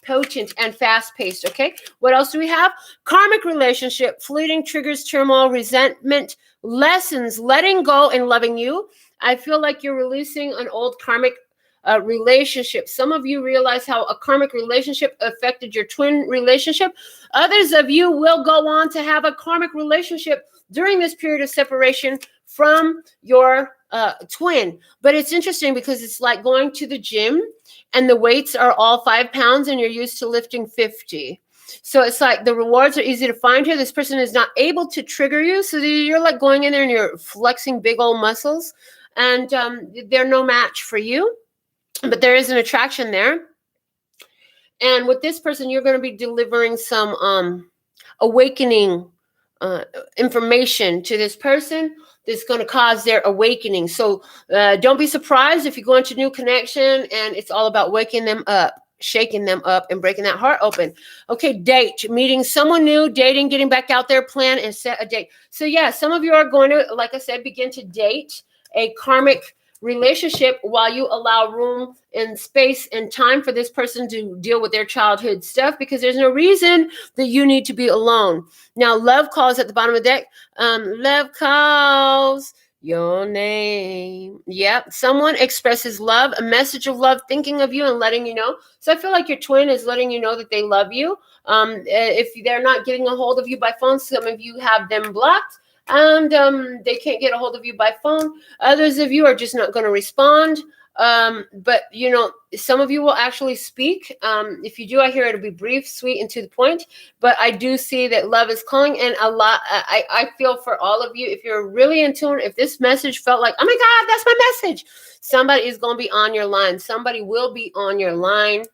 and fast-paced, okay? What else do we have? Karmic relationship, fleeting triggers, turmoil, resentment, lessons, letting go and loving you. I feel like you're releasing an old karmic relationship. Some of you realize how a karmic relationship affected your twin relationship. Others of you will go on to have a karmic relationship during this period of separation from your twin. But it's interesting because it's like going to the gym and the weights are all 5 pounds and you're used to lifting 50. So it's like the rewards are easy to find here. This person is not able to trigger you. So you're like going in there and you're flexing big old muscles and they're no match for you. But there is an attraction there. And with this person, you're going to be delivering some awakening information to this person that's going to cause their awakening. So don't be surprised if you go into new connection and it's all about waking them up, shaking them up, and breaking that heart open. Okay, date, meeting someone new, dating, getting back out there, plan and set a date. So yeah, some of you are going to, like I said, begin to date a karmic relationship while you allow room and space and time for this person to deal with their childhood stuff, because there's no reason that you need to be alone. Now, love calls at the bottom of the deck. Love calls your name. Yep. Someone expresses love, a message of love, thinking of you and letting you know. So I feel like your twin is letting you know that they love you. If they're not getting a hold of you by phone, some of you have them blocked. And they can't get a hold of you by phone. Others of you are just not going to respond. But you know, some of you will actually speak. If you do, I hear it'll be brief, sweet, and to the point. But I do see that love is calling, and a lot. I feel for all of you. If you're really in tune, if this message felt like, oh my God, that's my message, somebody is going to be on your line. Somebody will be on your line.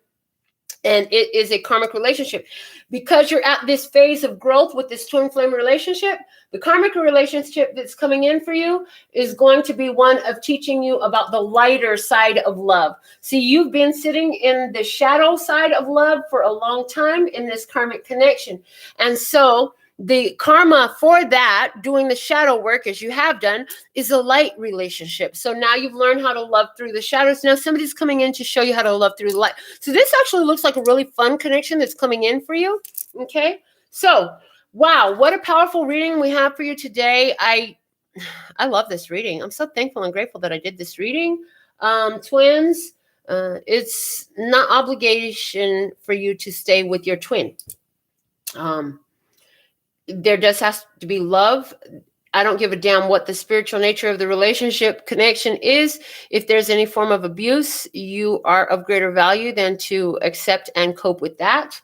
And it is a karmic relationship. Because you're at this phase of growth with this twin flame relationship, the karmic relationship that's coming in for you is going to be one of teaching you about the lighter side of love. See, you've been sitting in the shadow side of love for a long time in this karmic connection. And so the karma for that, doing the shadow work as you have done, is a light relationship. So now you've learned how to love through the shadows. Now somebody's coming in to show you how to love through the light. So this actually looks like a really fun connection that's coming in for you. Okay. So, wow, what a powerful reading we have for you today. I love this reading. I'm so thankful and grateful that I did this reading. Twins, it's not obligation for you to stay with your twin. There just has to be love. I don't give a damn what the spiritual nature of the relationship connection is. If there's any form of abuse, you are of greater value than to accept and cope with that.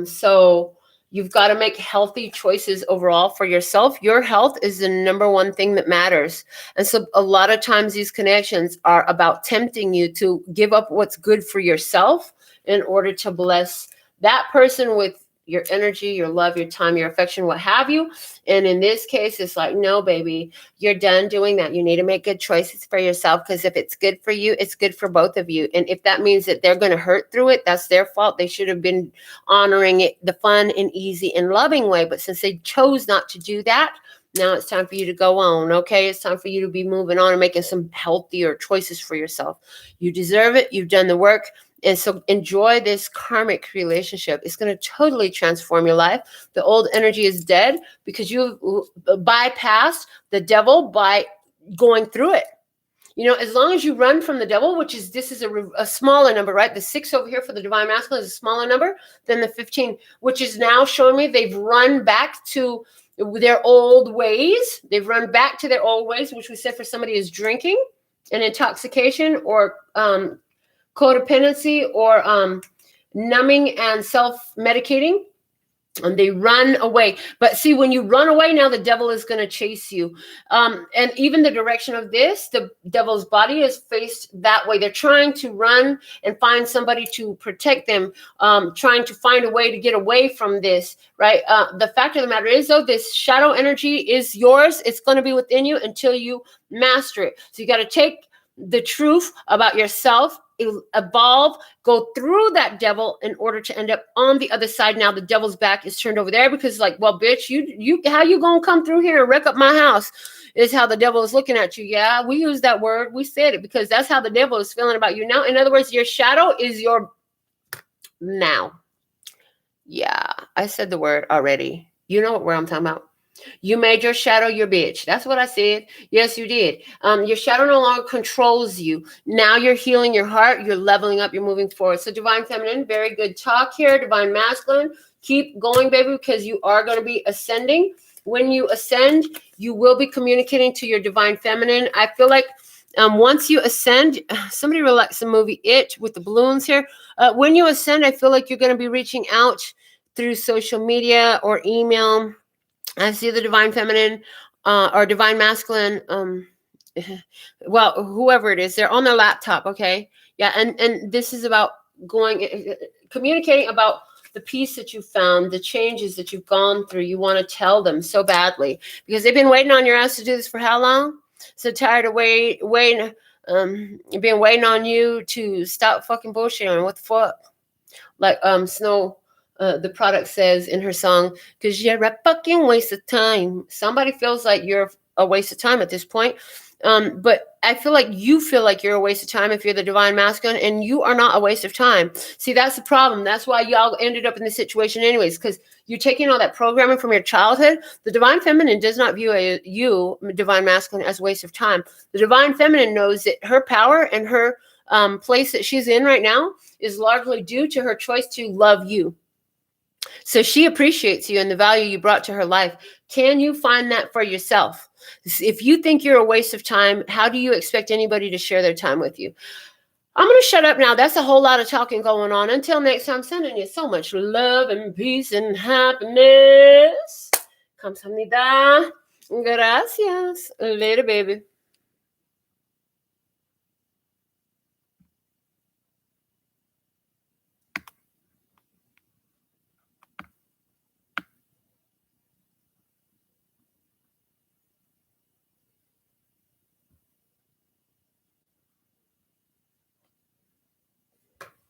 So you've got to make healthy choices overall for yourself. Your health is the number one thing that matters. And so a lot of times these connections are about tempting you to give up what's good for yourself in order to bless that person with your energy, your love, your time, your affection, what have you. And in this case, it's like, no, baby, you're done doing that. You need to make good choices for yourself, because if it's good for you, it's good for both of you. And if that means that they're going to hurt through it, that's their fault. They should have been honoring it the fun and easy and loving way. But since they chose not to do that, now it's time for you to go on. Okay. It's time for you to be moving on and making some healthier choices for yourself. You deserve it. You've done the work. And so enjoy this karmic relationship. It's going to totally transform your life. The old energy is dead because you've bypassed the devil by going through it. You know, as long as you run from the devil, which is, this is a smaller number, right? The 6 over here for the divine masculine is a smaller number than the 15, which is now showing me they've run back to their old ways. They've run back to their old ways, which we said for somebody is drinking and intoxication, or codependency, or numbing and self-medicating. And they run away. But see, when you run away, now the devil is going to chase you. And even the direction of this, the devil's body is faced that way. They're trying to run and find somebody to protect them, trying to find a way to get away from this, right? The fact of the matter is, though, this shadow energy is yours. It's going to be within you until you master it. So you got to take the truth about yourself, evolve, go through that devil in order to end up on the other side. Now the devil's back is turned over there, because like, well, bitch, you how you gonna come through here and wreck up my house, is how the devil is looking at you. Yeah, we use that word. We said it because that's how the devil is feeling about you now. In other words, your shadow is your now. Yeah, I said the word already. You know what I'm talking about. You made your shadow your bitch. That's what I said. Yes, you did. Your shadow no longer controls you. Now you're healing your heart. You're leveling up. You're moving forward. So divine feminine, very good talk here. Divine masculine, keep going, baby, because you are going to be ascending. When you ascend, you will be communicating to your divine feminine. I feel like once you ascend, somebody relax the movie It with the balloons here. When you ascend, I feel like you're going to be reaching out through social media or email. I see the divine feminine or divine masculine. Well, whoever it is, they're on their laptop. Okay. Yeah. And this is about communicating about the peace that you found, the changes that you've gone through. You want to tell them so badly because they've been waiting on your ass to do this for how long? So tired of waiting, been waiting on you to stop fucking bullshitting. What the fuck? Like, Snow, the product says in her song, because you're a fucking waste of time. Somebody feels like you're a waste of time at this point. But I feel like you feel like you're a waste of time if you're the divine masculine, and you are not a waste of time. See, that's the problem. That's why y'all ended up in this situation anyways, because you're taking all that programming from your childhood. The divine feminine does not view you, divine masculine, as a waste of time. The divine feminine knows that her power and her place that she's in right now is largely due to her choice to love you. So she appreciates you and the value you brought to her life. Can you find that for yourself? If you think you're a waste of time, how do you expect anybody to share their time with you? I'm going to shut up now. That's a whole lot of talking going on. Until next time, sending you so much love and peace and happiness. Kamsahamnida. Gracias. Later, baby.